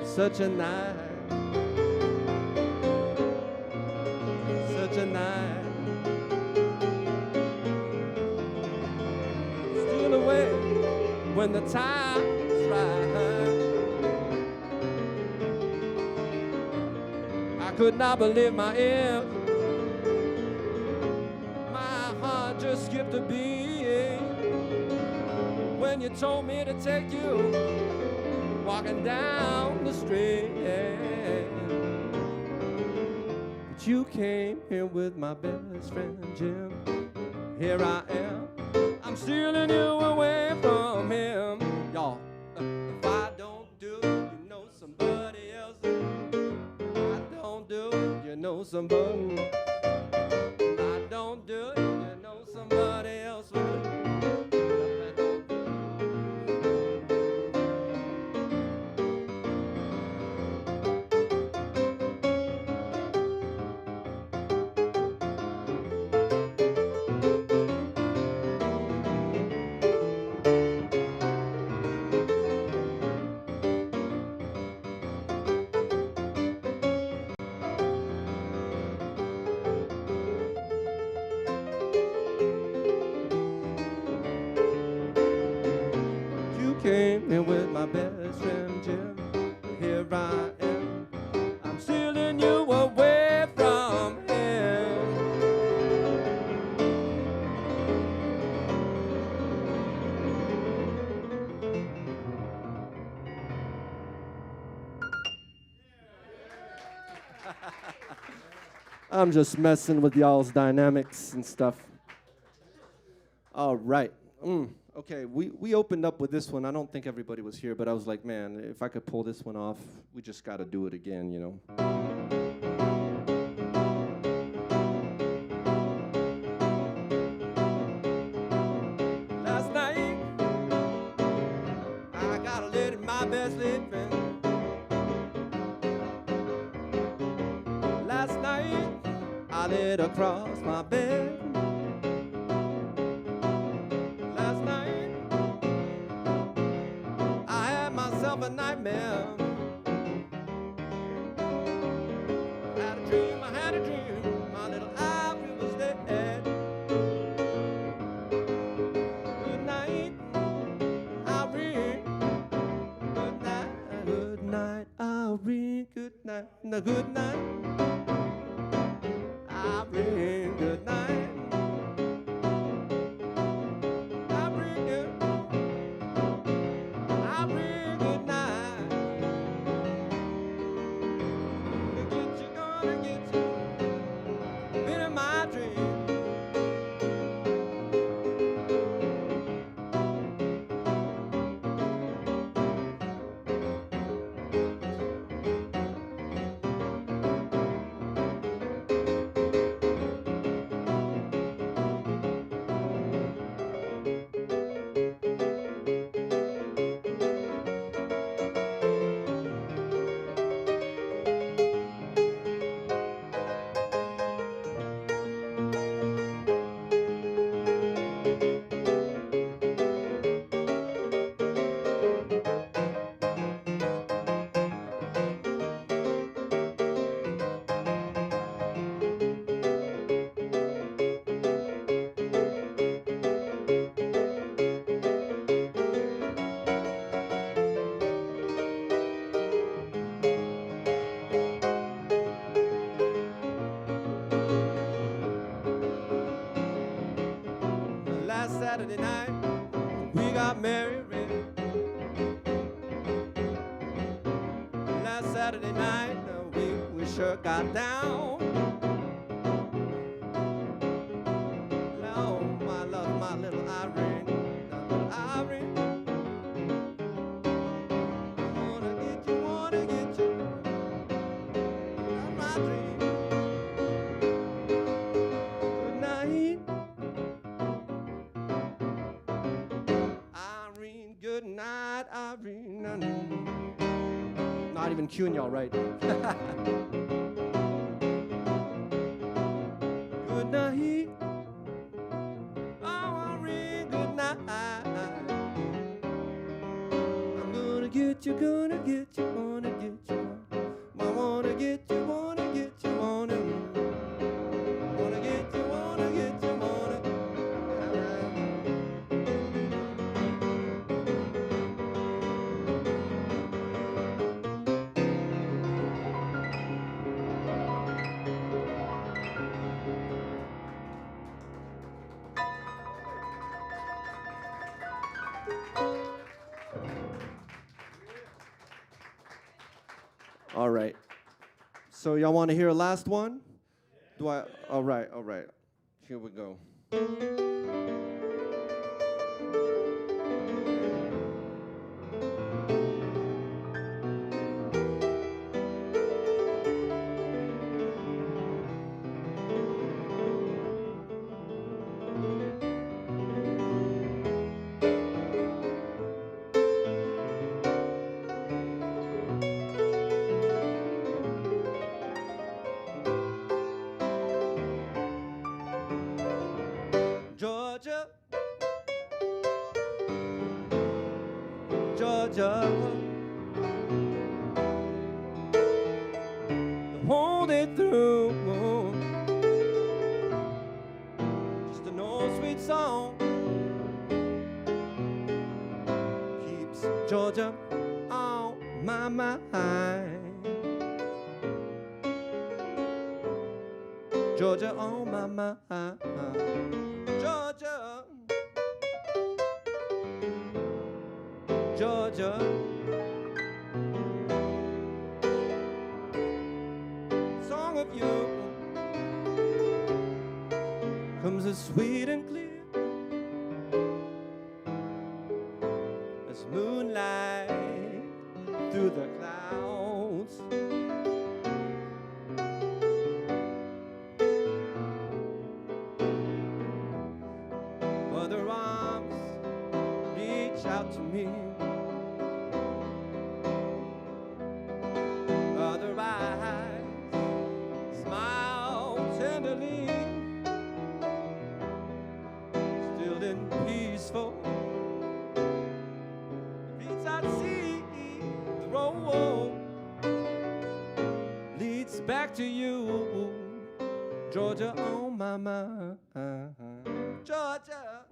Such a night. Such a night. Steal away when the time's right. I could not believe my ears. My heart just skipped a beat when you told me to take you walking down the street. But you came here with my best friend Jim. Here I am, I'm stealing you away from him. Y'all, if I don't do it, you know somebody else. If I don't do it, you know somebody. If I don't do it, you know somebody else will. Came in with my best friend Jim. Here I am, I'm stealing you away from him. I'm just messing with y'all's dynamics and stuff. All right. Okay, we opened up with this one. I don't think everybody was here, but I was like, man, if I could pull this one off, we just got to do it again, you know. Last night, I got a lady, my best lady friend. Last night, I laid across my bed. A nightmare. I had a dream, my little Ivory was dead. Good night, Ivory. Good night, Ivory. Good night, no, good night, Ivory. Good night. Saturday night, we got married. Last Saturday night, we sure got down. Oh, my love, my little Irene, little Irene. Wanna get you, that's my dream. Good night, Irene. Good night, Irene. Not even cueing y'all right. Good night, oh Irene. Good night. I'm gonna get you, gonna get you, gonna get you. I wanna get you, wanna get you, wanna get you, wanna get you, wanna. All right. So y'all want to hear a last one? Do I? All right, all right. Here we go. Georgia, Georgia, hold it through. Just an old sweet song keeps Georgia on my mind. Georgia on my mind. Georgia, Georgia, song of you comes as sweet and clear as moonlight through the clouds. Other arms reach out to me. Other eyes smile tenderly. Still and peaceful, beats at sea. The road leads back to you, Georgia on my mind. Georgia,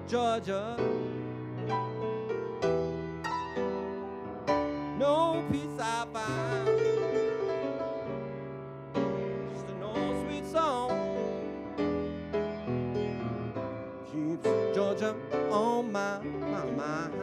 Georgia, no peace I found. Just an old sweet song keeps Georgia on my mind.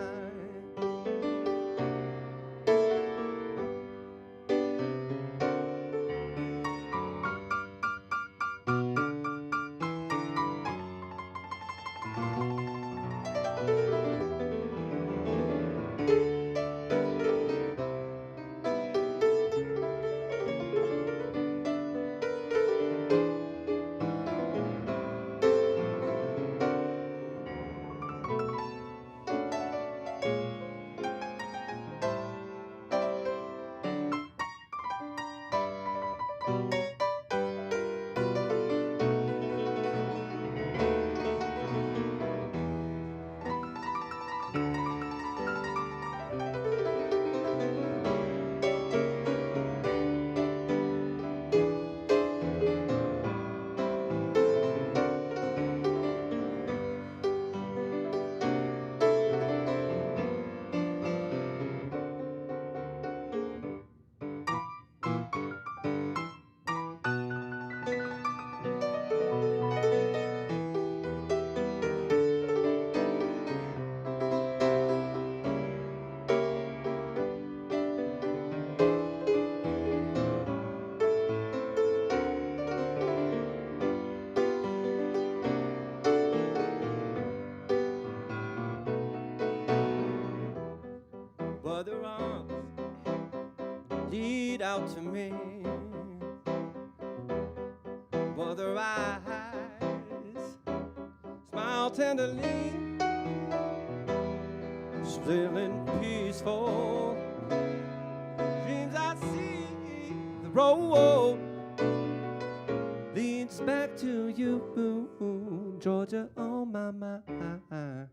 out to me. Mother eyes smile tenderly, still and peaceful. Dreams I see, the road leads back to you, Georgia, on my mind.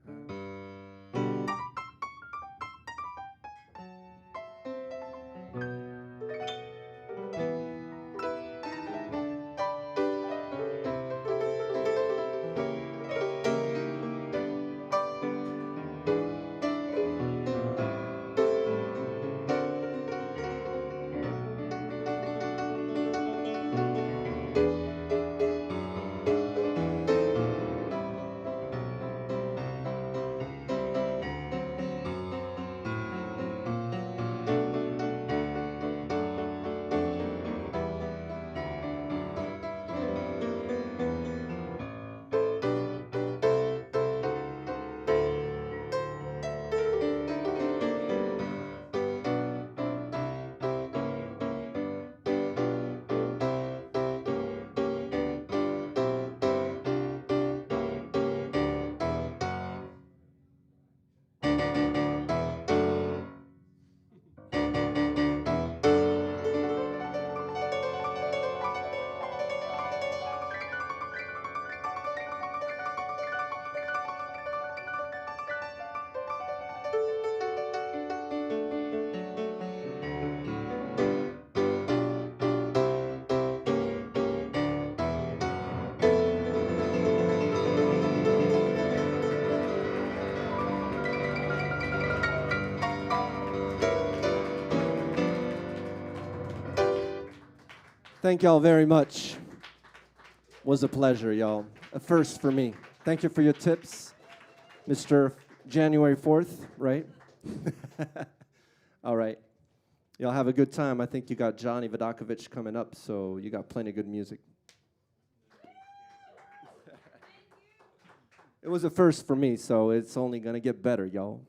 Thank y'all very much. Was a pleasure, y'all. A first for me. Thank you for your tips, Mr. January 4th, right? All right. Y'all have a good time. I think you got Johnny Vodakovich coming up, so you got plenty of good music. It was a first for me, so it's only going to get better, y'all.